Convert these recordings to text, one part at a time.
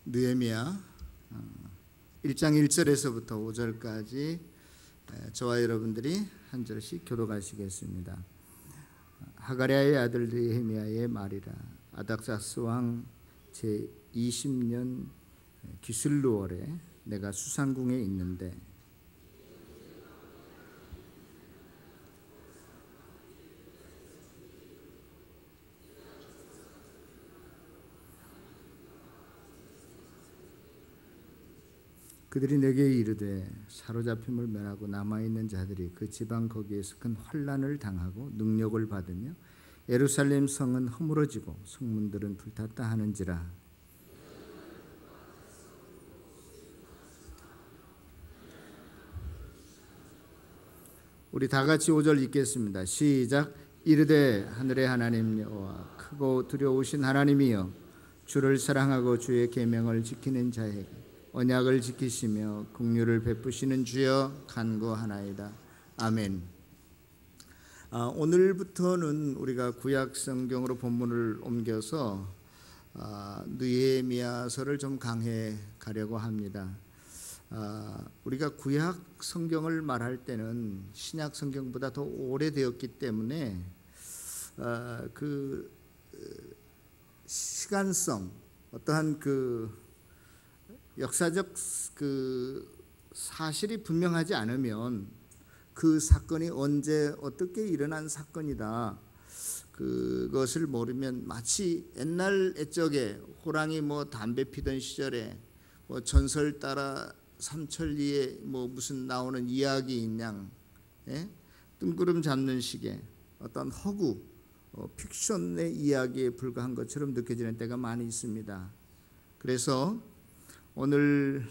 느헤미야 1장 1절에서부터 5절까지 저와 여러분들이 한 절씩 교독하시겠습니다. 하가랴의 아들 느헤미야의 말이라. 아닥사스 왕 제20년 기슬루월에 내가 수상궁에 있는데 그들이 내게 이르되 사로잡힘을 면하고 남아있는 자들이 그 지방 거기에서 큰 환난을 당하고 능력을 받으며 예루살렘 성은 허물어지고 성문들은 불탔다 하는지라. 우리 다 같이 5절 읽겠습니다. 시작. 이르되 하늘의 하나님 여호와 크고 두려우신 하나님이여 주를 사랑하고 주의 계명을 지키는 자에게 언약을 지키시며 긍휼을 베푸시는 주여 간구하나이다. 아멘. 오늘부터는 우리가 구약 성경으로 본문을 옮겨서 느헤미야서를 좀 강해 가려고 합니다. 우리가 구약 성경을 말할 때는 신약 성경보다 더 오래되었기 때문에 그 시간성, 어떠한 그 역사적 그 사실이 분명하지 않으면 그 사건이 언제 어떻게 일어난 사건이다, 그것을 모르면 마치 옛날 옛적에 호랑이 담배 피던 시절에 전설 따라 삼천리에 무슨 나오는 이야기인 양, 뜬구름 잡는 식의 어떤 허구, 픽션의 이야기에 불과한 것처럼 느껴지는 때가 많이 있습니다. 그래서 오늘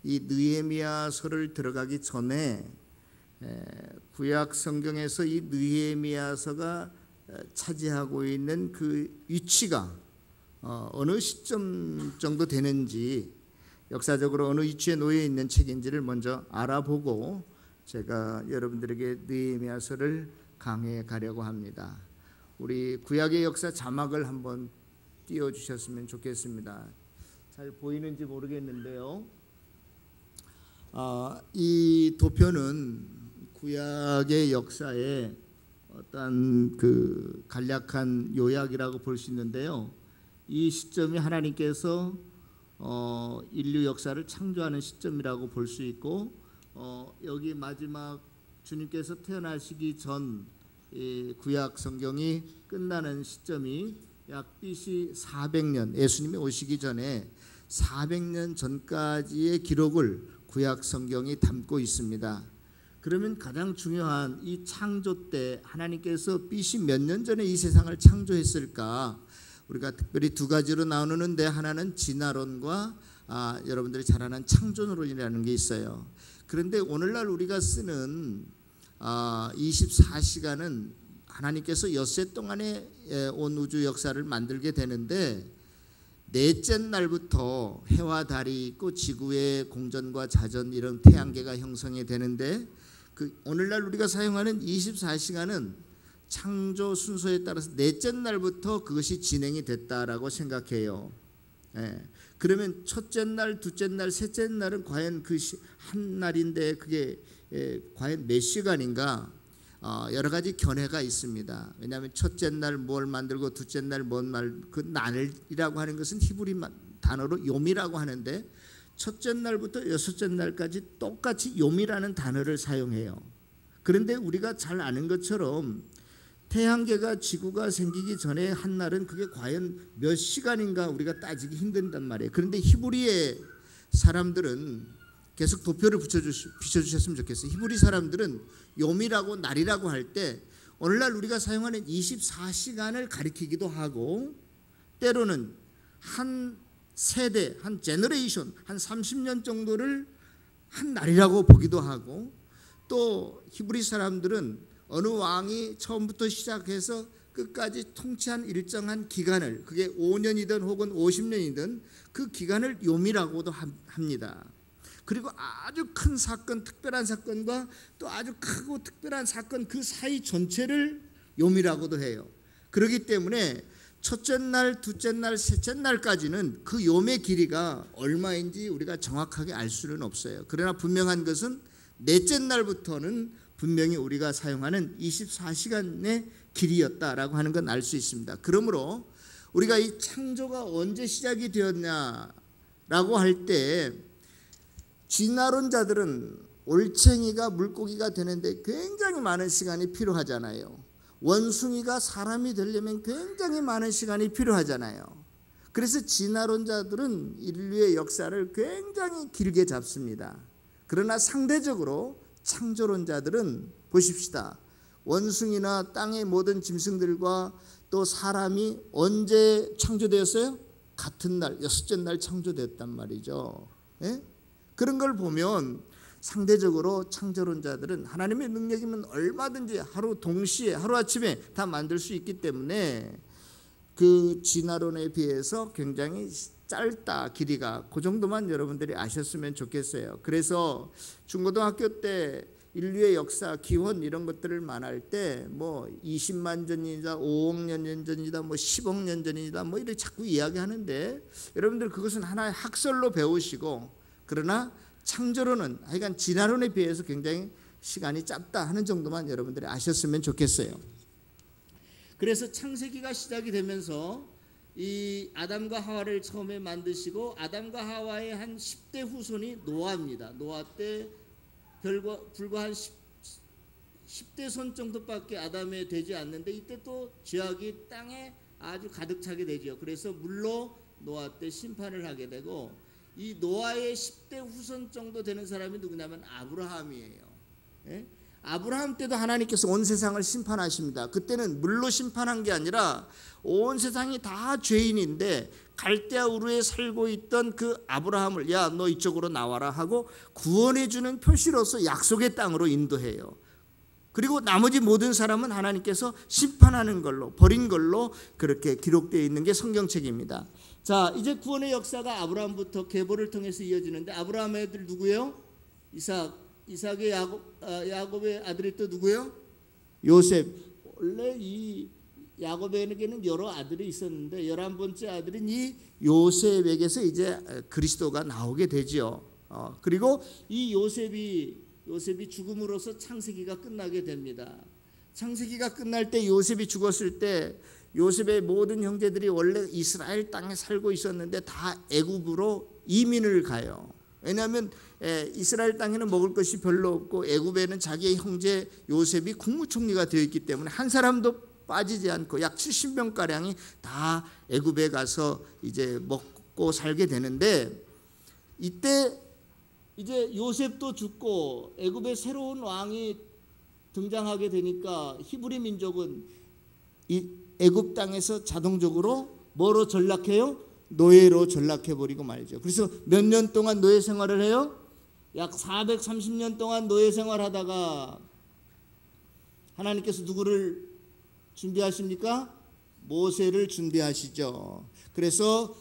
이 느헤미야서를 들어가기 전에 구약 성경에서 이 느헤미야서가 차지하고 있는 그 위치가 어느 시점 정도 되는지, 역사적으로 어느 위치에 놓여 있는 책인지를 먼저 알아보고 제가 여러분들에게 느헤미야서를 강해 가려고 합니다. 우리 구약의 역사 자막을 한번 띄워주셨으면 좋겠습니다. 잘 보이는지 모르겠는데요. 이 도표는 구약의 역사의 어떤 그 간략한 요약이라고 볼 수 있는데요. 이 시점이 하나님께서 인류 역사를 창조하는 시점이라고 볼 수 있고, 여기 마지막 주님께서 태어나시기 전 구약 성경이 끝나는 시점이 약 BC 400년, 예수님이 오시기 전에 400년 전까지의 기록을 구약 성경이 담고 있습니다. 그러면 가장 중요한 이 창조 때 하나님께서 BC 몇 년 전에 이 세상을 창조했을까? 우리가 특별히 두 가지로 나누는데, 하나는 진화론과 여러분들이 잘 아는 창조론이라는 게 있어요. 그런데 오늘날 우리가 쓰는 24시간은 하나님께서 엿새 동안에 온 우주 역사를 만들게 되는데, 넷째 날부터 해와 달이 있고 지구의 공전과 자전, 이런 태양계가 형성이 되는데, 오늘날 우리가 사용하는 24시간은 창조 순서에 따라서 넷째 날부터 그것이 진행이 됐다라고 생각해요. 그러면 첫째 날, 둘째 날, 셋째 날은 과연 한 날인데 그게 과연 몇 시간인가? 여러 가지 견해가 있습니다. 왜냐하면 첫째 날 뭘 만들고 둘째 날 뭔 말, 그 날이라고 하는 것은 히브리 단어로 요미라고 하는데, 첫째 날부터 여섯째 날까지 똑같이 요미라는 단어를 사용해요. 그런데 우리가 잘 아는 것처럼 태양계가 지구가 생기기 전에 한 날은 그게 과연 몇 시간인가 우리가 따지기 힘든단 말이에요. 그런데 히브리의 사람들은 계속 도표를 비춰주셨으면 좋겠어요. 히브리 사람들은 요미라고 날이라고 할 때 오늘날 우리가 사용하는 24시간을 가리키기도 하고, 때로는 한 세대, 한 제너레이션, 한 30년 정도를 한 날이라고 보기도 하고, 또 히브리 사람들은 어느 왕이 처음부터 시작해서 끝까지 통치한 일정한 기간을, 그게 5년이든 혹은 50년이든 그 기간을 요미라고도 합니다. 그리고 아주 큰 사건, 특별한 사건과 또 아주 크고 특별한 사건, 그 사이 전체를 요미라고도 해요. 그렇기 때문에 첫째 날, 둘째 날, 셋째 날까지는 그 욤의 길이가 얼마인지 우리가 정확하게 알 수는 없어요. 그러나 분명한 것은 넷째 날부터는 분명히 우리가 사용하는 24시간의 길이었다라고 하는 건 알 수 있습니다. 그러므로 우리가 이 창조가 언제 시작이 되었냐라고 할 때 진화론자들은 올챙이가 물고기가 되는데 굉장히 많은 시간이 필요하잖아요. 원숭이가 사람이 되려면 굉장히 많은 시간이 필요하잖아요. 그래서 진화론자들은 인류의 역사를 굉장히 길게 잡습니다. 그러나 상대적으로 창조론자들은 보십시다. 원숭이나 땅의 모든 짐승들과 또 사람이 언제 창조되었어요? 같은 날, 여섯째 날 창조되었단 말이죠. 예? 그런 걸 보면 상대적으로 창조론자들은 하나님의 능력이면 얼마든지 하루 동시에 하루아침에 다 만들 수 있기 때문에 그 진화론에 비해서 굉장히 짧다. 길이가 그 정도만 여러분들이 아셨으면 좋겠어요. 그래서 중고등학교 때 인류의 역사, 기원 이런 것들을 말할 때 뭐 20만 전이다, 5억 년 전이다, 뭐 10억 년 전이다, 뭐 이렇게 자꾸 이야기하는데 여러분들 그것은 하나의 학설로 배우시고, 그러나 창조론은 하여간 진화론에 비해서 굉장히 시간이 짧다 하는 정도만 여러분들이 아셨으면 좋겠어요. 그래서 창세기가 시작이 되면서 이 아담과 하와를 처음에 만드시고 아담과 하와의 한 10대 후손이 노아입니다. 노아 때 불과 한 10대 손 정도밖에 아담에 되지 않는데 이때 또 죄악이 땅에 아주 가득 차게 되죠. 그래서 물로 노아 때 심판을 하게 되고, 이 노아의 10대 후손 정도 되는 사람이 누구냐면 아브라함이에요. 예? 아브라함 때도 하나님께서 온 세상을 심판하십니다. 그때는 물로 심판한 게 아니라 온 세상이 다 죄인인데 갈대아 우르에 살고 있던 그 아브라함을 야 너 이쪽으로 나와라 하고 구원해 주는 표시로서 약속의 땅으로 인도해요. 그리고 나머지 모든 사람은 하나님께서 심판하는 걸로, 버린 걸로 그렇게 기록되어 있는 게 성경책입니다. 자, 이제 구원의 역사가 아브라함부터 계보를 통해서 이어지는데 아브라함의 애들 누구예요? 이삭의 야곱의 아들이 또 누구예요? 요셉. 원래 이 야곱에게는 여러 아들이 있었는데 11번째 아들인 이 요셉에게서 이제 그리스도가 나오게 되죠. 그리고 이 요셉이 죽음으로써 창세기가 끝나게 됩니다. 창세기가 끝날 때 요셉이 죽었을 때 요셉의 모든 형제들이 원래 이스라엘 땅에 살고 있었는데 다 애굽으로 이민을 가요. 왜냐하면 이스라엘 땅에는 먹을 것이 별로 없고 애굽에는 자기의 형제 요셉이 국무총리가 되어 있기 때문에 한 사람도 빠지지 않고 약 70명가량이 다 애굽에 가서 이제 먹고 살게 되는데, 이때 이제 요셉도 죽고 애굽의 새로운 왕이 등장하게 되니까 히브리 민족은 이 애굽 땅에서 자동적으로 뭐로 전락해요? 노예로 전락해버리고 말이죠. 그래서 몇 년 동안 노예 생활을 해요? 약 430년 동안 노예 생활하다가 하나님께서 누구를 준비하십니까? 모세를 준비하시죠. 그래서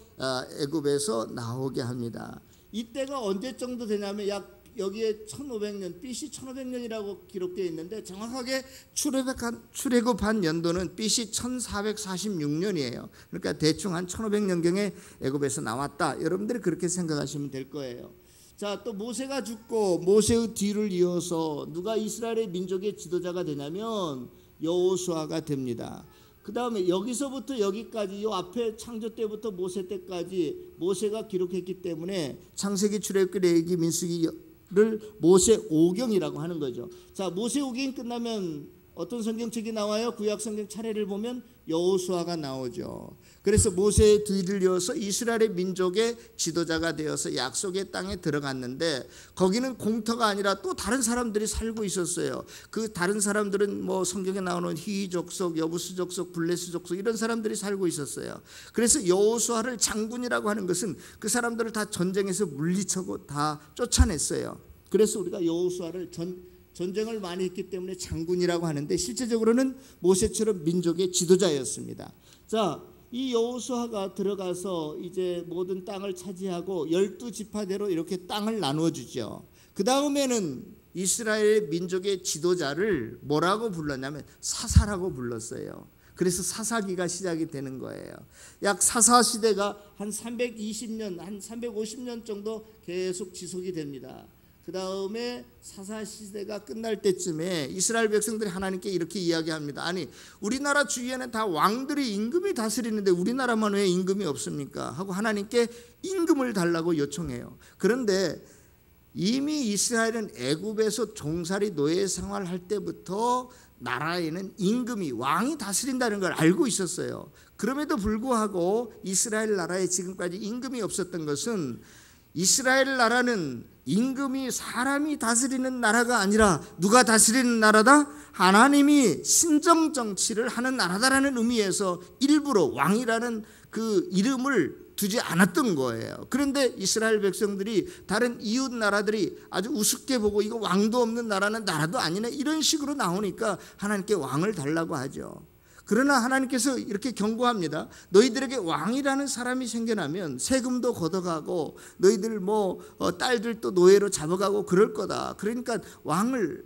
애굽에서 나오게 합니다. 이때가 언제 정도 되냐면 약 여기에 1500년, BC 1500년이라고 기록되어 있는데 정확하게 출애굽한 연도는 BC 1446년이에요. 그러니까 대충 한 1500년경에 애굽에서 나왔다. 여러분들이 그렇게 생각하시면 될 거예요. 자, 또 모세가 죽고 모세의 뒤를 이어서 누가 이스라엘의 민족의 지도자가 되냐면 여호수아가 됩니다. 그 다음에 여기서부터 여기까지 이 앞에 창조 때부터 모세 때까지 모세가 기록했기 때문에 창세기, 출애굽기, 레위기, 민수기를 모세 오경이라고 하는 거죠. 자, 모세 오경이 끝나면 어떤 성경책이 나와요? 구약 성경 차례를 보면 여호수아가 나오죠. 그래서 모세의 뒤를 이어서 이스라엘의 민족의 지도자가 되어서 약속의 땅에 들어갔는데 거기는 공터가 아니라 또 다른 사람들이 살고 있었어요. 그 다른 사람들은 뭐 성경에 나오는 히위 족속, 여부스 족속, 블레스 족속 이런 사람들이 살고 있었어요. 그래서 여호수아를 장군이라고 하는 것은 그 사람들을 다 전쟁에서 물리치고 다 쫓아냈어요. 그래서 우리가 여호수아를 전쟁을 많이 했기 때문에 장군이라고 하는데 실제적으로는 모세처럼 민족의 지도자였습니다. 자, 이 여호수아가 들어가서 이제 모든 땅을 차지하고 12지파대로 이렇게 땅을 나누어 주죠. 그 다음에는 이스라엘 민족의 지도자를 뭐라고 불렀냐면 사사라고 불렀어요. 그래서 사사기가 시작이 되는 거예요. 약 사사시대가 한 320년, 한 350년 정도 계속 지속이 됩니다. 그 다음에 사사시대가 끝날 때쯤에 이스라엘 백성들이 하나님께 이렇게 이야기합니다. 아니, 우리나라 주위에는 다 왕들이 임금이 다스리는데 우리나라만 왜 임금이 없습니까? 하고 하나님께 임금을 달라고 요청해요. 그런데 이미 이스라엘은 애굽에서 종살이 노예 생활할 때부터 나라에는 임금이, 왕이 다스린다는 걸 알고 있었어요. 그럼에도 불구하고 이스라엘 나라에 지금까지 임금이 없었던 것은 이스라엘 나라는 임금이 사람이 다스리는 나라가 아니라 누가 다스리는 나라다? 하나님이 신정 정치를 하는 나라다라는 의미에서 일부러 왕이라는 그 이름을 두지 않았던 거예요. 그런데 이스라엘 백성들이 다른 이웃 나라들이 아주 우습게 보고 이거 왕도 없는 나라는 나라도 아니네 이런 식으로 나오니까 하나님께 왕을 달라고 하죠. 그러나 하나님께서 이렇게 경고합니다. 너희들에게 왕이라는 사람이 생겨나면 세금도 걷어가고 너희들 딸들도 노예로 잡아가고 그럴 거다. 그러니까 왕을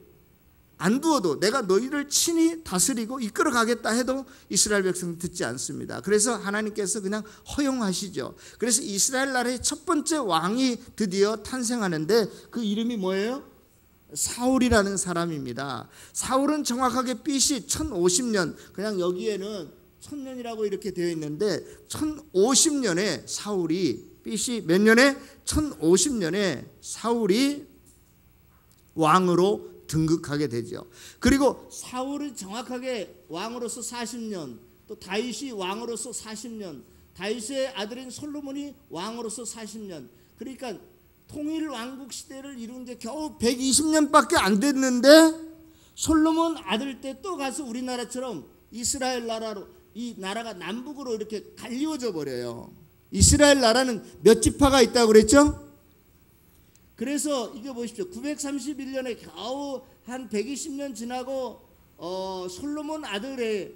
안 두어도 내가 너희를 친히 다스리고 이끌어 가겠다 해도 이스라엘 백성은 듣지 않습니다. 그래서 하나님께서 그냥 허용하시죠. 그래서 이스라엘 나라의 첫 번째 왕이 드디어 탄생하는데 그 이름이 뭐예요? 사울이라는 사람입니다. 사울은 정확하게 BC 1050년, 그냥 여기에는 1000년이라고 이렇게 되어 있는데 1050년에 사울이 BC 몇 년에? 1050년에 사울이 왕으로 등극하게 되죠. 그리고 사울이 정확하게 왕으로서 40년, 또 다윗이 왕으로서 40년, 다윗의 아들인 솔로몬이 왕으로서 40년. 그러니까 통일 왕국 시대를 이룬 게 겨우 120년밖에 안 됐는데 솔로몬 아들 때 또 가서 우리나라처럼 이스라엘 나라로 이 나라가 남북으로 이렇게 갈리워져 버려요. 이스라엘 나라는 몇 지파가 있다고 그랬죠? 그래서 이게 보십시오. 931년에 겨우 한 120년 지나고 솔로몬 아들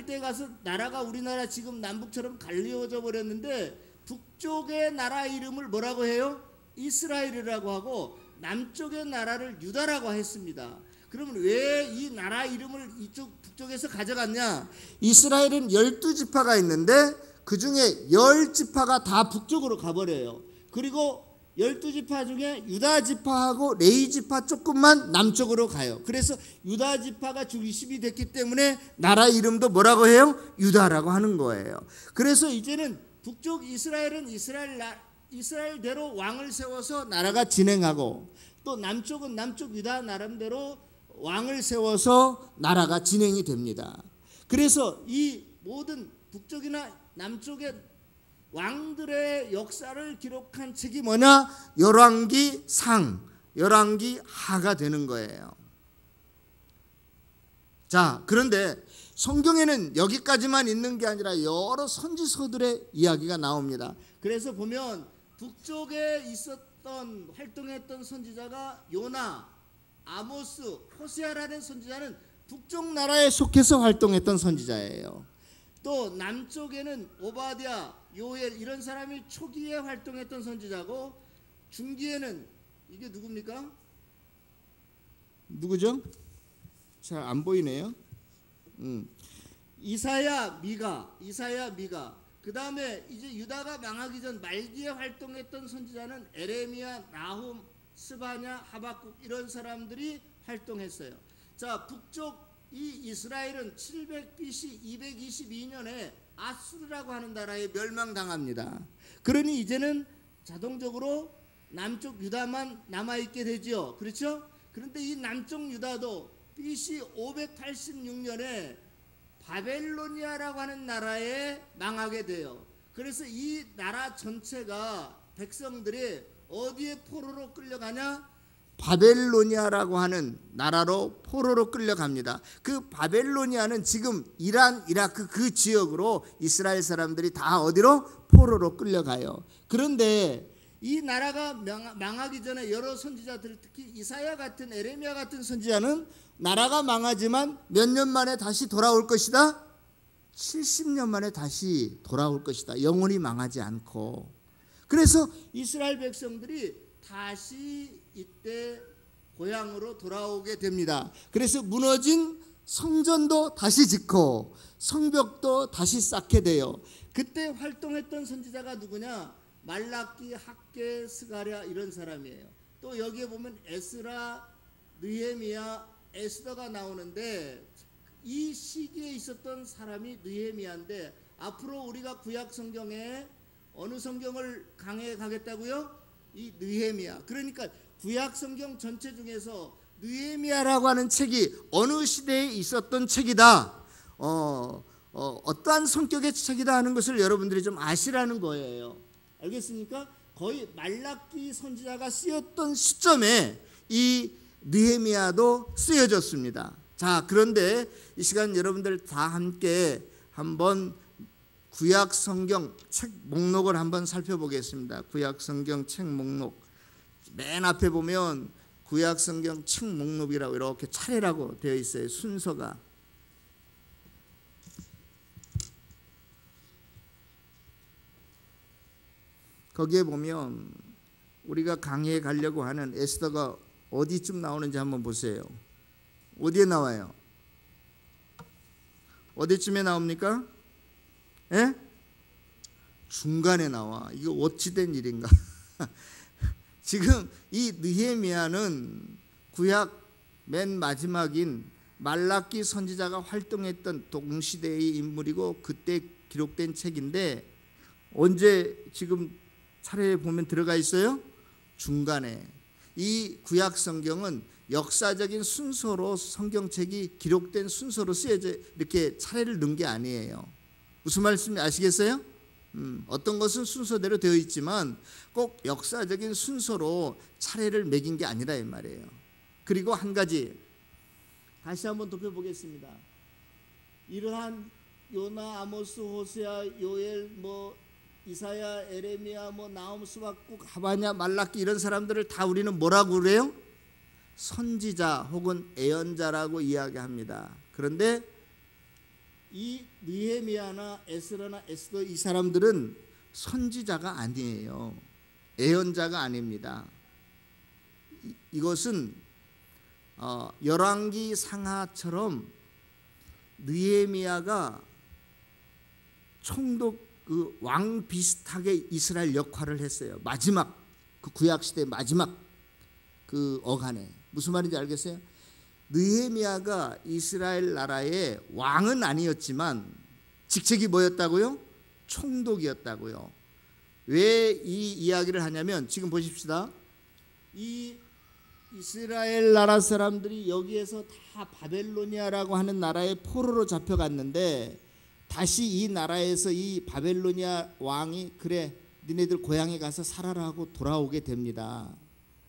때 가서 나라가 우리나라 지금 남북처럼 갈리워져 버렸는데 북쪽의 나라 이름을 뭐라고 해요? 이스라엘이라고 하고 남쪽의 나라를 유다라고 했습니다. 그러면 왜 이 나라 이름을 이쪽 북쪽에서 가져갔냐? 이스라엘은 12지파가 있는데 그 중에 10지파가 다 북쪽으로 가버려요. 그리고 12지파 중에 유다지파하고 레위지파 조금만 남쪽으로 가요. 그래서 유다지파가 중심이 됐기 때문에 나라 이름도 뭐라고 해요? 유다라고 하는 거예요. 그래서 이제는 북쪽 이스라엘은 이스라엘대로 왕을 세워서 나라가 진행하고 또 남쪽은 남쪽 유다 나름대로 왕을 세워서 나라가 진행이 됩니다. 그래서 이 모든 북쪽이나 남쪽의 왕들의 역사를 기록한 책이 뭐냐? 열왕기상, 열왕기하가 되는 거예요. 자, 그런데 성경에는 여기까지만 있는 게 아니라 여러 선지서들의 이야기가 나옵니다. 그래서 보면 북쪽에 있었던 활동했던 선지자가 요나, 아모스, 호세아라는 선지자는 북쪽 나라에 속해서 활동했던 선지자예요. 또 남쪽에는 오바댜, 요엘 이런 사람이 초기에 활동했던 선지자고 중기에는 이게 누굽니까? 누구죠? 잘 안 보이네요. 이사야, 미가. 그 다음에 이제 유다가 망하기 전 말기에 활동했던 선지자는 에레미야, 나훔, 스바냐, 하박국 이런 사람들이 활동했어요. 자, 북쪽 이 이스라엘은 700 BC 222년에 아수르라고 하는 나라에 멸망당합니다. 그러니 이제는 자동적으로 남쪽 유다만 남아있게 되죠. 그렇죠? 그런데 이 남쪽 유다도 BC 586년에 바벨로니아라고 하는 나라에 망하게 돼요. 그래서 이 나라 전체가 백성들이 어디에 포로로 끌려가냐? 바벨로니아라고 하는 나라로 포로로 끌려갑니다. 그 바벨로니아는 지금 이란, 이라크 그 지역으로 이스라엘 사람들이 다 어디로? 포로로 끌려가요. 그런데 이 나라가 망하기 전에 여러 선지자들, 특히 이사야 같은, 에레미야 같은 선지자는 나라가 망하지만 몇 년 만에 다시 돌아올 것이다? 70년 만에 다시 돌아올 것이다. 영원히 망하지 않고. 그래서 이스라엘 백성들이 다시 이때 고향으로 돌아오게 됩니다. 그래서 무너진 성전도 다시 짓고 성벽도 다시 쌓게 돼요. 그때 활동했던 선지자가 누구냐? 말라기, 학개, 스가랴 이런 사람이에요. 또 여기에 보면 에스라, 느헤미야, 에스더가 나오는데 이 시기에 있었던 사람이 느헤미야인데 앞으로 우리가 구약 성경에 어느 성경을 강해 가겠다고요? 이 느헤미야. 그러니까 구약 성경 전체 중에서 느헤미야라고 하는 책이 어느 시대에 있었던 책이다. 어떠한 성격의 책이다 하는 것을 여러분들이 좀 아시라는 거예요. 알겠습니까? 거의 말라기 선지자가 쓰였던 시점에 이 느헤미야도 쓰여졌습니다. 자, 그런데 이 시간 여러분들 다 함께 한번 구약 성경 책 목록을 한번 살펴보겠습니다. 구약 성경 책 목록 맨 앞에 보면 구약 성경 책 목록이라고 이렇게 차례라고 되어 있어요. 순서가. 거기에 보면 우리가 강의에 가려고 하는 에스더가 어디쯤 나오는지 한번 보세요. 어디에 나와요? 어디쯤에 나옵니까? 예? 중간에 나와. 이거 어찌된 일인가? 지금 이 느헤미야는 구약 맨 마지막인 말라기 선지자가 활동했던 동시대의 인물이고 그때 기록된 책인데 언제 지금 차례에 보면 들어가 있어요? 중간에. 이 구약 성경은 역사적인 순서로 성경책이 기록된 순서로 쓰여져 이렇게 차례를 넣은 게 아니에요. 무슨 말씀인지 아시겠어요? 어떤 것은 순서대로 되어 있지만 꼭 역사적인 순서로 차례를 매긴 게 아니라 이 말이에요. 그리고 한 가지 다시 한번 좁혀보겠습니다. 이러한 요나, 아모스, 호세아, 요엘, 이사야, 에레미야, 나훔, 스박국, 하바냐, 말라기 이런 사람들을 다 우리는 뭐라고 그래요? 선지자 혹은 예언자라고 이야기합니다. 그런데 이 느헤미야나 에스라나 에스더 이 사람들은 선지자가 아니에요. 예언자가 아닙니다. 이것은 열왕기 상하처럼 느헤미야가 총독 그 왕 비슷하게 이스라엘 역할을 했어요. 마지막 그 구약 시대 마지막 그 어간에 무슨 말인지 알겠어요? 느헤미야가 이스라엘 나라의 왕은 아니었지만 직책이 뭐였다고요? 총독이었다고요. 왜 이 이야기를 하냐면 지금 보십시다. 이 이스라엘 나라 사람들이 여기에서 다 바벨로니아라고 하는 나라의 포로로 잡혀갔는데 다시 이 나라에서 이 바벨로니아 왕이 그래 니네들 고향에 가서 살아라 하고 돌아오게 됩니다.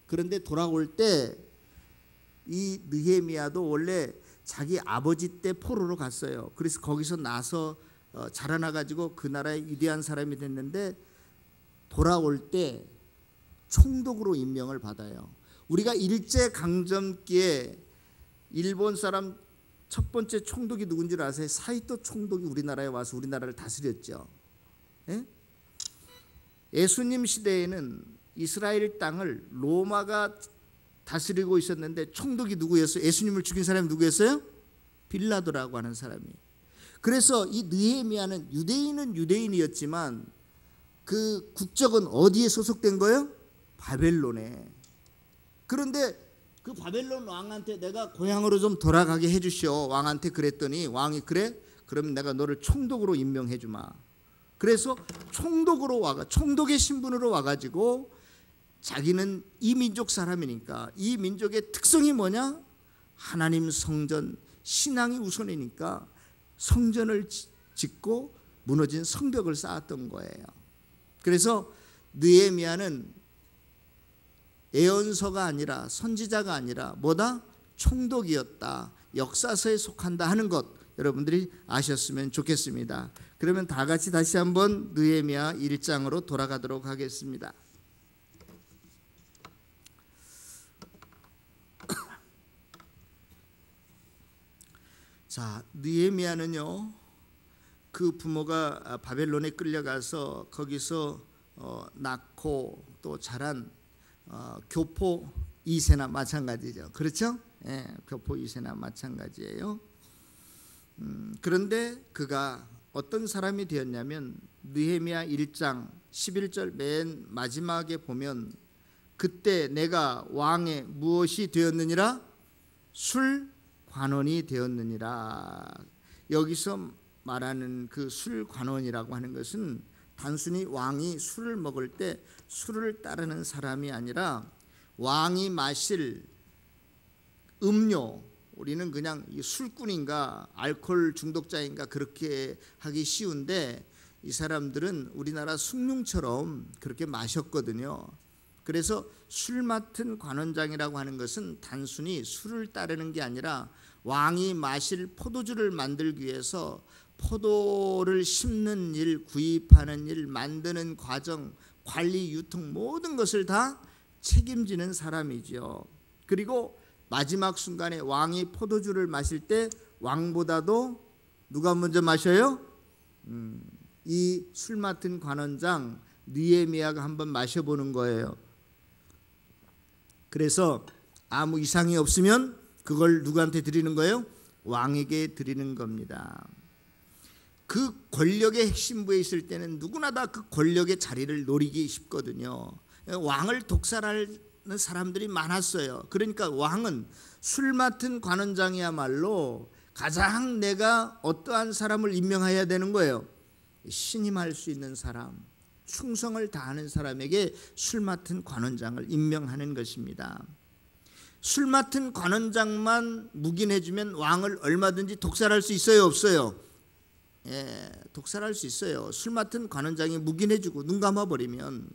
그런데 돌아올 때 이 느헤미야도 원래 자기 아버지 때 포로로 갔어요. 그래서 거기서 나서 자라나가지고 그 나라의 위대한 사람이 됐는데 돌아올 때 총독으로 임명을 받아요. 우리가 일제강점기에 일본 사람 첫 번째 총독이 누군지 아세요? 사이토 총독이 우리나라에 와서 우리나라를 다스렸죠. 예? 예수님 시대에는 이스라엘 땅을 로마가 다스리고 있었는데 총독이 누구였어요? 예수님을 죽인 사람이 누구였어요? 빌라도라고 하는 사람이. 그래서 이 느헤미야는 유대인은 유대인이었지만 그 국적은 어디에 소속된 거예요? 바벨론에. 그런데 그 바벨론 왕한테 내가 고향으로 좀 돌아가게 해주시오. 왕한테 그랬더니 왕이 그래? 그럼 내가 너를 총독으로 임명해 주마. 그래서 총독으로 와가 총독의 신분으로 와가지고 자기는 이 민족 사람이니까 이 민족의 특성이 뭐냐? 하나님 성전 신앙이 우선이니까 성전을 짓고 무너진 성벽을 쌓았던 거예요. 그래서 느헤미야는 예언서가 아니라 선지자가 아니라 뭐다? 총독이었다. 역사서에 속한다 하는 것 여러분들이 아셨으면 좋겠습니다. 그러면 다 같이 다시 한번 느헤미야 1장으로 돌아가도록 하겠습니다. 자, 느헤미야는요 그 부모가 바벨론에 끌려가서 거기서 낳고 또 자란 교포 2세나 마찬가지죠. 그렇죠? 예, 교포 2세나 마찬가지예요. 그런데 그가 어떤 사람이 되었냐면 느헤미야 1장 11절 맨 마지막에 보면 그때 내가 왕의 무엇이 되었느니라? 술관원이 되었느니라. 여기서 말하는 그 술관원이라고 하는 것은 단순히 왕이 술을 먹을 때 술을 따르는 사람이 아니라 왕이 마실 음료, 우리는 그냥 술꾼인가 알코올 중독자인가 그렇게 하기 쉬운데 이 사람들은 우리나라 숭늉처럼 그렇게 마셨거든요. 그래서 술 맡은 관원장이라고 하는 것은 단순히 술을 따르는 게 아니라 왕이 마실 포도주를 만들기 위해서 포도를 심는 일, 구입하는 일, 만드는 과정, 관리, 유통 모든 것을 다 책임지는 사람이죠. 그리고 마지막 순간에 왕이 포도주를 마실 때 왕보다도 누가 먼저 마셔요? 이 술 맡은 관원장 느헤미야가 한번 마셔보는 거예요. 그래서 아무 이상이 없으면 그걸 누구한테 드리는 거예요? 왕에게 드리는 겁니다. 그 권력의 핵심부에 있을 때는 누구나 다 그 권력의 자리를 노리기 쉽거든요. 왕을 독살하는 사람들이 많았어요. 그러니까 왕은 술 맡은 관원장이야말로 가장 내가 어떠한 사람을 임명해야 되는 거예요. 신임할 수 있는 사람, 충성을 다하는 사람에게 술 맡은 관원장을 임명하는 것입니다. 술 맡은 관원장만 묵인해주면 왕을 얼마든지 독살할 수 있어요, 없어요? 예, 독살할 수 있어요. 술 맡은 관원장이 묵인해주고 눈 감아버리면.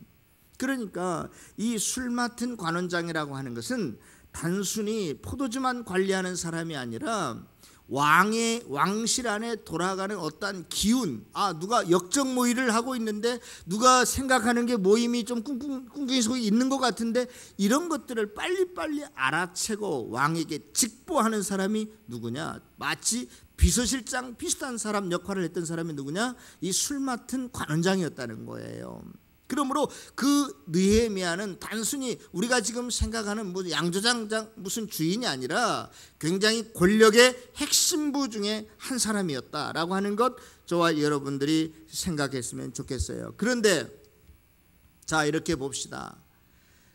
그러니까 이 술 맡은 관원장이라고 하는 것은 단순히 포도주만 관리하는 사람이 아니라 왕의 왕실 안에 돌아가는 어떠한 기운, 누가 역적 모의를 하고 있는데 누가 생각하는 게 모임이 좀 꿍꿍이 속에 있는 것 같은데 이런 것들을 빨리빨리 알아채고 왕에게 직보하는 사람이 누구냐? 마치 비서실장 비슷한 사람 역할을 했던 사람이 누구냐? 이 술 맡은 관원장이었다는 거예요. 그러므로 그 느헤미야는 단순히 우리가 지금 생각하는 무슨 양조장 무슨 주인이 아니라 굉장히 권력의 핵심부 중에 한 사람이었다라고 하는 것 저와 여러분들이 생각했으면 좋겠어요. 그런데 자, 이렇게 봅시다.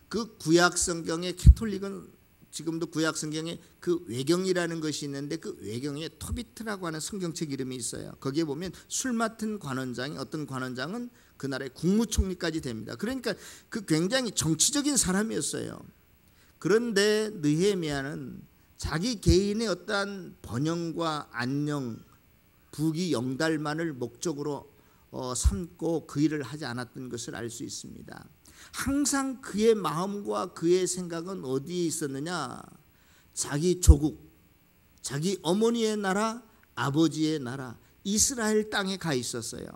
그 구약 성경의 캐톨릭은 지금도 구약 성경에 그 외경이라는 것이 있는데 그 외경에 토비트라고 하는 성경책 이름이 있어요. 거기에 보면 술 맡은 관원장이 어떤 관원장은 그 나라의 국무총리까지 됩니다. 그러니까 그 굉장히 정치적인 사람이었어요. 그런데 느헤미야는 자기 개인의 어떠한 번영과 안녕, 부귀 영달만을 목적으로 삼고 그 일을 하지 않았던 것을 알 수 있습니다. 항상 그의 마음과 그의 생각은 어디에 있었느냐? 자기 조국, 자기 어머니의 나라, 아버지의 나라 이스라엘 땅에 가 있었어요.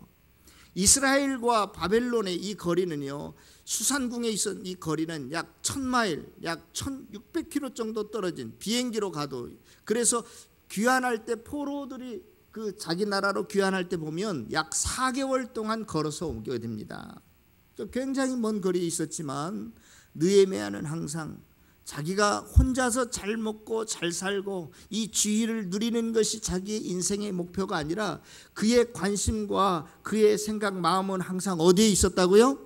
이스라엘과 바벨론의 이 거리는요, 수산궁에 있었던 이 거리는 약 1000마일, 약 1600km 정도 떨어진, 비행기로 가도. 그래서 귀환할 때 포로들이 그 자기 나라로 귀환할 때 보면 약 4개월 동안 걸어서 오게 됩니다. 굉장히 먼 거리에 있었지만 느헤미야는 항상 자기가 혼자서 잘 먹고 잘 살고 이 지위를 누리는 것이 자기의 인생의 목표가 아니라 그의 관심과 그의 생각, 마음은 항상 어디에 있었다고요?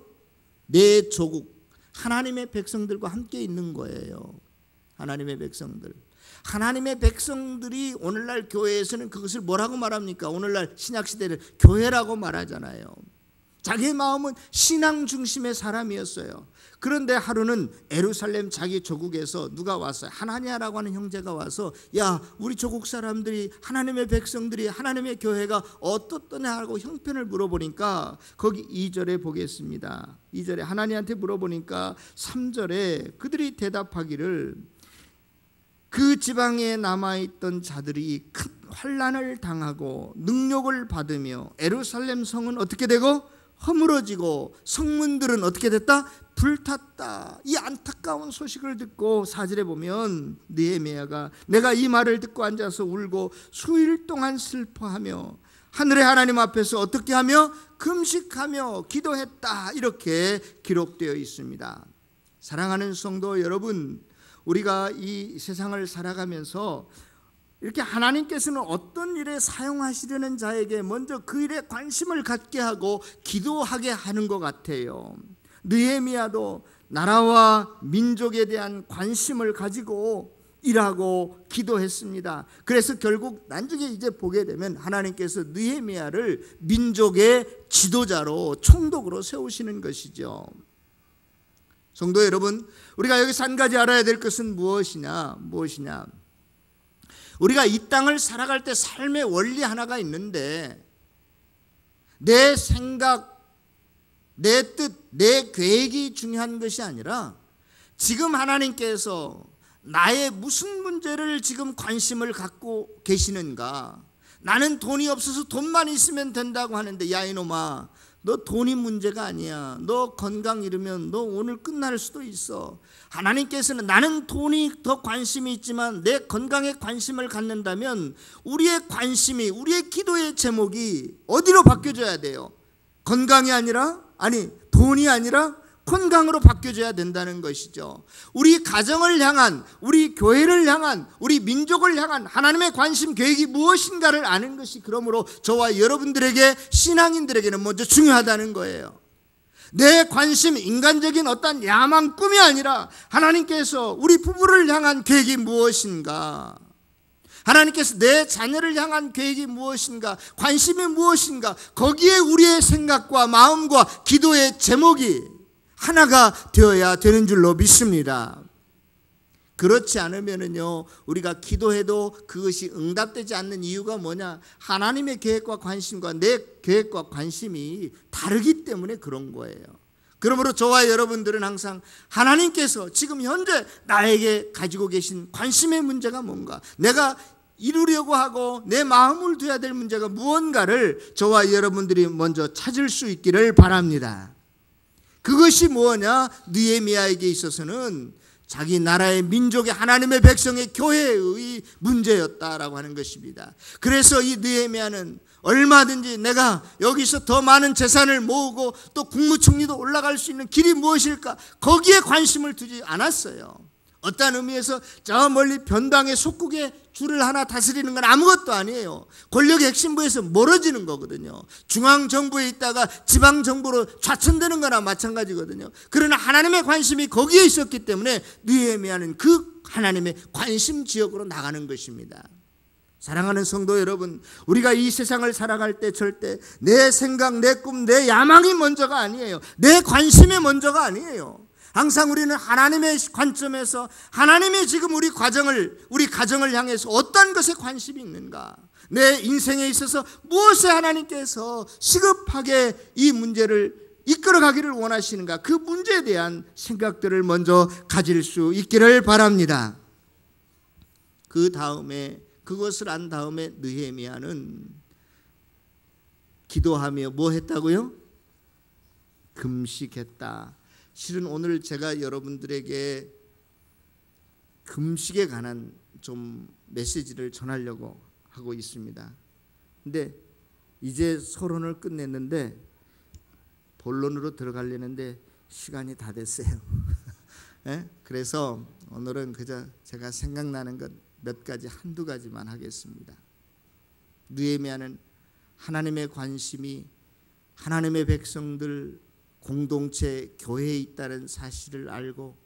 내 조국, 하나님의 백성들과 함께 있는 거예요. 하나님의 백성들. 하나님의 백성들이 오늘날 교회에서는 그것을 뭐라고 말합니까? 오늘날 신약시대를 교회라고 말하잖아요. 자기의 마음은 신앙 중심의 사람이었어요. 그런데 하루는 예루살렘 자기 조국에서 누가 왔어요? 하나냐라고 하는 형제가 와서 야, 우리 조국 사람들이 하나님의 백성들이 하나님의 교회가 어떻더냐 하고 형편을 물어보니까 거기 2절에 보겠습니다. 2절에 하나냐한테 물어보니까 3절에 그들이 대답하기를 그 지방에 남아있던 자들이 큰 환난을 당하고 능욕을 받으며 예루살렘 성은 어떻게 되고 허물어지고 성문들은 어떻게 됐다? 불탔다. 이 안타까운 소식을 듣고 4절에 보면 느헤미야가 내가 이 말을 듣고 앉아서 울고 수일 동안 슬퍼하며 하늘의 하나님 앞에서 어떻게 하며 금식하며 기도했다. 이렇게 기록되어 있습니다. 사랑하는 성도 여러분, 우리가 이 세상을 살아가면서 이렇게 하나님께서는 어떤 일에 사용하시려는 자에게 먼저 그 일에 관심을 갖게 하고 기도하게 하는 것 같아요. 느헤미야도 나라와 민족에 대한 관심을 가지고 일하고 기도했습니다. 그래서 결국 나중에 이제 보게 되면 하나님께서 느헤미야를 민족의 지도자로 총독으로 세우시는 것이죠. 성도 여러분, 우리가 여기서 한 가지 알아야 될 것은 무엇이냐? 우리가 이 땅을 살아갈 때 삶의 원리 하나가 있는데, 내 생각, 내 뜻, 내 계획이 중요한 것이 아니라 지금 하나님께서 나의 무슨 문제를 지금 관심을 갖고 계시는가. 나는 돈이 없어서 돈만 있으면 된다고 하는데, 야 이놈아, 너 돈이 문제가 아니야. 너 건강 잃으면 너 오늘 끝날 수도 있어. 하나님께서는 나는 돈이 더 관심이 있지만 내 건강에 관심을 갖는다면 우리의 관심이, 우리의 기도의 제목이 어디로 바뀌어져야 돼요? 건강이 아니라, 돈이 아니라 건강으로 바뀌어져야 된다는 것이죠. 우리 가정을 향한, 우리 교회를 향한, 우리 민족을 향한 하나님의 관심 계획이 무엇인가를 아는 것이 그러므로 저와 여러분들에게, 신앙인들에게는 먼저 중요하다는 거예요. 내 관심, 인간적인 어떤 야망, 꿈이 아니라 하나님께서 우리 부부를 향한 계획이 무엇인가, 하나님께서 내 자녀를 향한 계획이 무엇인가, 관심이 무엇인가, 거기에 우리의 생각과 마음과 기도의 제목이 하나가 되어야 되는 줄로 믿습니다. 그렇지 않으면요, 우리가 기도해도 그것이 응답되지 않는 이유가 뭐냐? 하나님의 계획과 관심과 내 계획과 관심이 다르기 때문에 그런 거예요. 그러므로 저와 여러분들은 항상 하나님께서 지금 현재 나에게 가지고 계신 관심의 문제가 뭔가, 내가 이루려고 하고 내 마음을 둬야 될 문제가 무언가를 저와 여러분들이 먼저 찾을 수 있기를 바랍니다. 그것이 뭐냐? 느헤미야에게 있어서는 자기 나라의 민족의 하나님의 백성의 교회의 문제였다라고 하는 것입니다. 그래서 이 느헤미야는 얼마든지 내가 여기서 더 많은 재산을 모으고 또 국무총리도 올라갈 수 있는 길이 무엇일까, 거기에 관심을 두지 않았어요. 어떤 의미에서 저 멀리 변방의 속국의 주를 하나 다스리는 건 아무것도 아니에요. 권력의 핵심부에서 멀어지는 거거든요. 중앙정부에 있다가 지방정부로 좌천되는 거나 마찬가지거든요. 그러나 하나님의 관심이 거기에 있었기 때문에 느헤미야는 그 하나님의 관심 지역으로 나가는 것입니다. 사랑하는 성도 여러분, 우리가 이 세상을 살아갈 때 절대 내 생각, 내 꿈, 내 야망이 먼저가 아니에요. 내 관심이 먼저가 아니에요. 항상 우리는 하나님의 관점에서 하나님이 지금 우리 가정을 향해서 어떤 것에 관심이 있는가, 내 인생에 있어서 무엇에 하나님께서 시급하게 이 문제를 이끌어가기를 원하시는가, 그 문제에 대한 생각들을 먼저 가질 수 있기를 바랍니다. 그 다음에, 그것을 안 다음에 느헤미야는 기도하며 뭐 했다고요? 금식했다. 실은 오늘 제가 여러분들에게 금식에 관한 좀 메시지를 전하려고 하고 있습니다. 근데 이제 서론을 끝냈는데 본론으로 들어가려는데 시간이 다 됐어요. 네? 그래서 오늘은 그저 제가 생각나는 것 몇 가지, 한두 가지만 하겠습니다. 느헤미야는 하나님의 관심이 하나님의 백성들 공동체 교회에 있다는 사실을 알고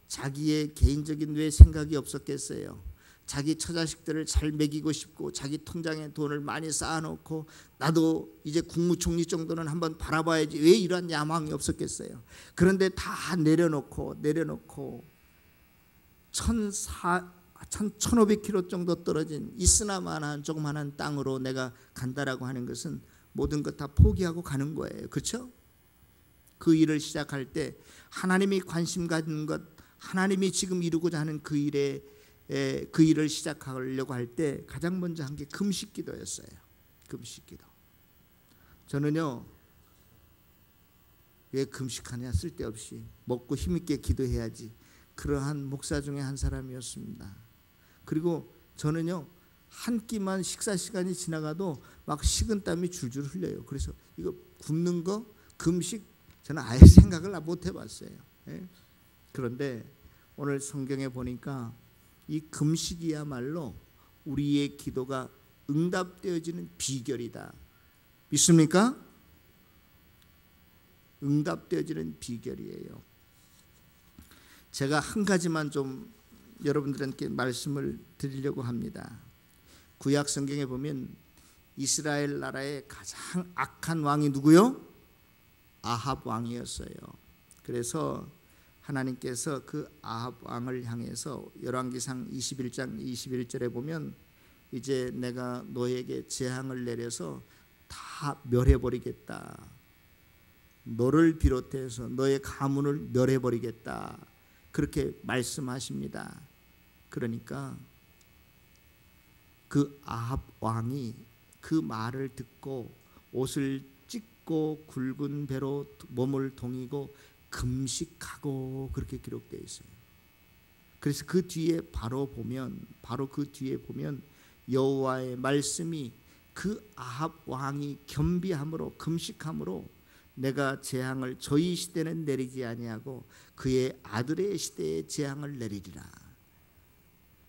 자기의 개인적인 왜 생각이 없었겠어요. 자기 처자식들을 잘 먹이고 싶고 자기 통장에 돈을 많이 쌓아놓고 나도 이제 국무총리 정도는 한번 바라봐야지, 왜 이런 야망이 없었겠어요. 그런데 다 내려놓고 1,500km 정도 떨어진 이스나만한 조그마한 땅으로 내가 간다라고 하는 것은 모든 것 다 포기하고 가는 거예요. 그렇죠? 그 일을 시작할 때 하나님이 관심 가진 것, 하나님이 지금 이루고자 하는 그 일을 시작하려고 할 때 가장 먼저 한 게 금식기도였어요. 금식기도. 저는요, 왜 금식하냐, 쓸데없이 먹고 힘있게 기도해야지, 그러한 목사 중에 한 사람이었습니다. 그리고 저는요, 한 끼만 식사 시간이 지나가도 막 식은땀이 줄줄 흘려요. 그래서 이거 굶는 거, 금식, 저는 아예 생각을 못 해봤어요. 그런데 오늘 성경에 보니까 이 금식이야말로 우리의 기도가 응답되어지는 비결이다. 믿습니까? 응답되어지는 비결이에요. 제가 한 가지만 좀 여러분들께 말씀을 드리려고 합니다. 구약 성경에 보면 이스라엘 나라의 가장 악한 왕이 누구요? 아합 왕이었어요. 그래서 하나님께서 그 아합 왕을 향해서 열왕기상 21장 21절에 보면 이제 내가 너에게 재앙을 내려서 다 멸해버리겠다. 너를 비롯해서 너의 가문을 멸해버리겠다. 그렇게 말씀하십니다. 그러니까 그 아합 왕이 그 말을 듣고 옷을 찢고 굵은 배로 몸을 동이고 금식하고 그렇게 기록되어 있어요. 그래서 그 뒤에 바로 그 뒤에 보면 여호와의 말씀이 그 아합 왕이 겸비함으로 금식함으로 내가 재앙을 저희 시대는 내리지 아니하고 그의 아들의 시대에 재앙을 내리리라.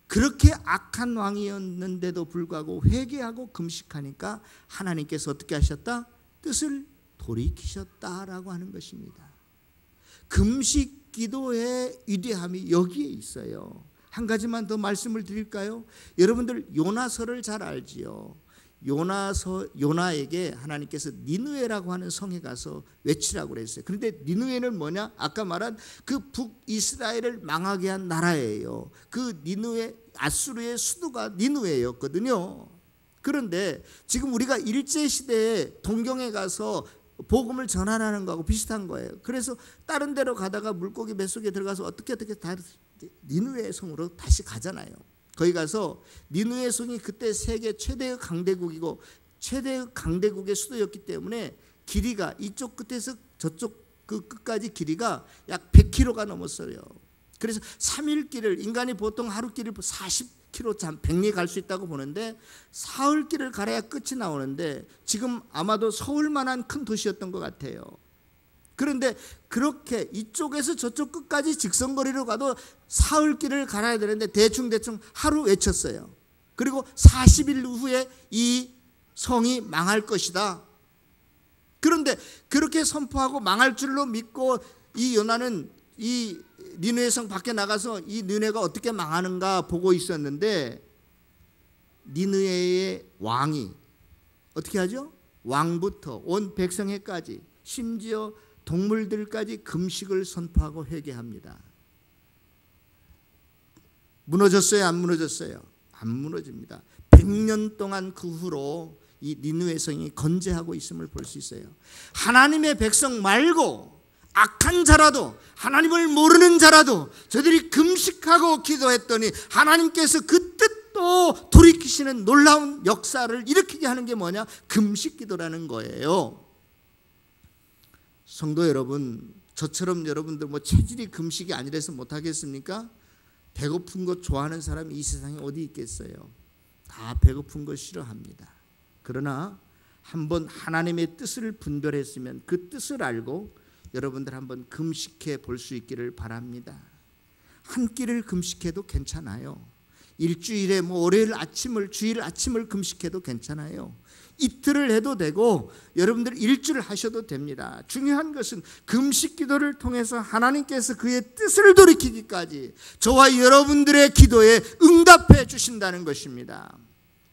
그렇게 악한 왕이었는데도 불구하고 회개하고 금식하니까 하나님께서 어떻게 하셨다? 뜻을 돌이키셨다라고 하는 것입니다. 금식 기도의 위대함이 여기에 있어요. 한 가지만 더 말씀을 드릴까요? 여러분들 요나서를 잘 알지요. 요나에게 하나님께서 니느웨라고 하는 성에 가서 외치라고 그랬어요. 그런데 니느웨는 뭐냐? 아까 말한 그 북이스라엘을 망하게 한 나라예요. 그 니느웨, 아수르의 수도가 니느웨였거든요. 그런데 지금 우리가 일제시대에 동경에 가서 복음을 전하라는 거하고 비슷한 거예요. 그래서 다른 데로 가다가 물고기 뱃속에 들어가서 어떻게 다 니느웨 성으로 다시 가잖아요. 거기 가서 니느웨 성이 그때 세계 최대의 강대국이고 최대의 강대국의 수도였기 때문에 길이가 이쪽 끝에서 저쪽 그 끝까지 길이가 약 100km가 넘었어요. 그래서 3일 길을 인간이 보통 하루 길을 40km 100리 갈 수 있다고 보는데 사흘 길을 가야 끝이 나오는데 지금 아마도 서울만한 큰 도시였던 것 같아요. 그런데 그렇게 이쪽에서 저쪽 끝까지 직선거리로 가도 사흘 길을 갈아야 되는데 대충 하루 외쳤어요. 그리고 40일 후에 이 성이 망할 것이다. 그런데 그렇게 선포하고 망할 줄로 믿고 이 요나는 이 니느웨 성 밖에 나가서 이 니느웨가 어떻게 망하는가 보고 있었는데 니느웨의 왕이 어떻게 하죠? 왕부터 온 백성에까지 심지어 동물들까지 금식을 선포하고 회개합니다. 무너졌어요? 안 무너졌어요? 안 무너집니다. 100년 동안 그 후로 이 니느웨 성이 건재하고 있음을 볼 수 있어요. 하나님의 백성 말고 악한 자라도 하나님을 모르는 자라도 저들이 금식하고 기도했더니 하나님께서 그 뜻도 돌이키시는 놀라운 역사를 일으키게 하는 게 뭐냐? 금식 기도라는 거예요. 성도 여러분, 저처럼 여러분들 뭐 체질이 금식이 아니라서 못하겠습니까? 배고픈 거 좋아하는 사람이 이 세상에 어디 있겠어요? 다 배고픈 거 싫어합니다. 그러나 한번 하나님의 뜻을 분별했으면 그 뜻을 알고 여러분들 한번 금식해 볼 수 있기를 바랍니다. 한 끼를 금식해도 괜찮아요. 일주일에 월요일 아침을 주일 아침을 금식해도 괜찮아요. 이틀을 해도 되고 여러분들 일주를 하셔도 됩니다. 중요한 것은 금식 기도를 통해서 하나님께서 그의 뜻을 돌이키기까지 저와 여러분들의 기도에 응답해 주신다는 것입니다.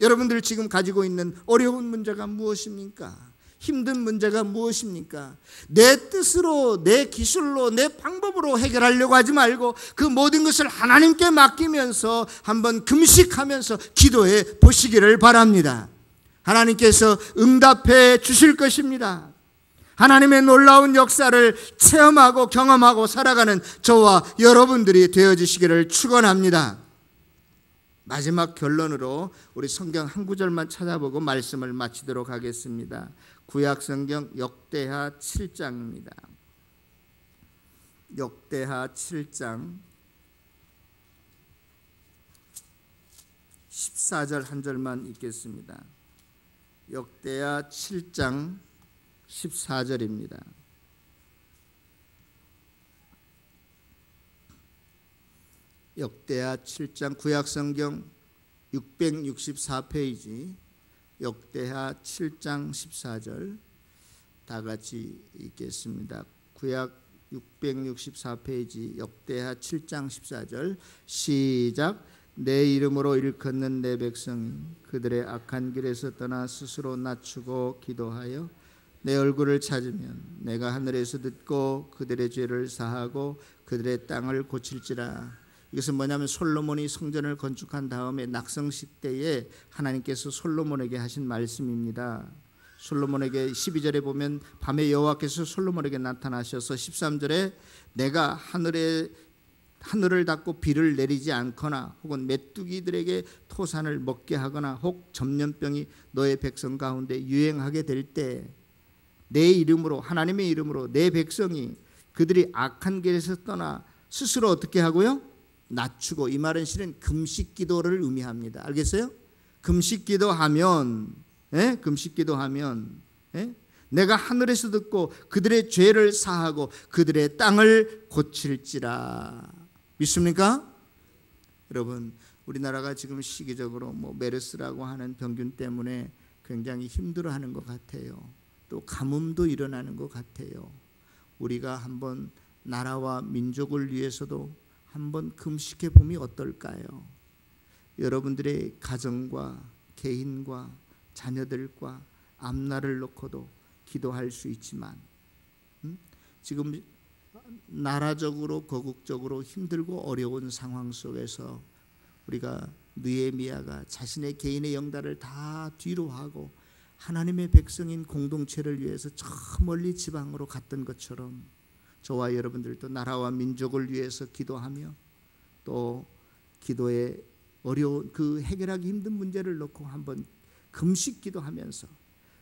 여러분들 지금 가지고 있는 어려운 문제가 무엇입니까? 힘든 문제가 무엇입니까? 내 뜻으로, 내 기술로, 내 방법으로 해결하려고 하지 말고 그 모든 것을 하나님께 맡기면서 한번 금식하면서 기도해 보시기를 바랍니다. 하나님께서 응답해 주실 것입니다. 하나님의 놀라운 역사를 체험하고 경험하고 살아가는 저와 여러분들이 되어주시기를 축원합니다. 마지막 결론으로 우리 성경 한 구절만 찾아보고 말씀을 마치도록 하겠습니다. 구약 성경 역대하 7장입니다. 역대하 7장 14절 한 절만 읽겠습니다. 역대하 7장 14절입니다. 역대하 7장 구약 성경 664페이지 역대하 7장 14절 다 같이 읽겠습니다. 구약 664페이지 역대하 7장 14절 시작. 내 이름으로 일컫는 내 백성이 그들의 악한 길에서 떠나 스스로 낮추고 기도하여 내 얼굴을 찾으면 내가 하늘에서 듣고 그들의 죄를 사하고 그들의 땅을 고칠지라. 이것은 뭐냐면 솔로몬이 성전을 건축한 다음에 낙성식 때에 하나님께서 솔로몬에게 하신 말씀입니다. 솔로몬에게 12절에 보면 밤에 여호와께서 솔로몬에게 나타나셔서 13절에 내가 하늘을 닫고 비를 내리지 않거나 혹은 메뚜기들에게 토산을 먹게 하거나 혹 전염병이 너의 백성 가운데 유행하게 될 때 내 이름으로 하나님의 이름으로 내 백성이 그들이 악한 길에서 떠나 스스로 어떻게 하고요? 낮추고. 이 말은 실은 금식 기도를 의미합니다. 알겠어요? 금식 기도하면 내가 하늘에서 듣고 그들의 죄를 사하고 그들의 땅을 고칠지라. 믿습니까? 여러분, 우리나라가 지금 시기적으로 메르스라고 하는 병균 때문에 굉장히 힘들어하는 것 같아요. 또 가뭄도 일어나는 것 같아요. 우리가 한번 나라와 민족을 위해서도 한번 금식해 보면 어떨까요? 여러분들의 가정과 개인과 자녀들과 앞날을 놓고도 기도할 수 있지만 지금 나라적으로 거국적으로 힘들고 어려운 상황 속에서 우리가 느헤미야가 자신의 개인의 영달을 다 뒤로 하고 하나님의 백성인 공동체를 위해서 저 멀리 지방으로 갔던 것처럼 저와 여러분들도 나라와 민족을 위해서 기도하며 또 기도에 어려운 그 해결하기 힘든 문제를 놓고 한번 금식 기도하면서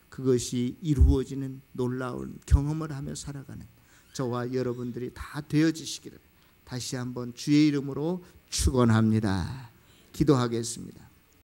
그것이 이루어지는 놀라운 경험을 하며 살아가는 저와 여러분들이 다 되어지시기를 다시 한번 주의 이름으로 축원합니다. 기도하겠습니다.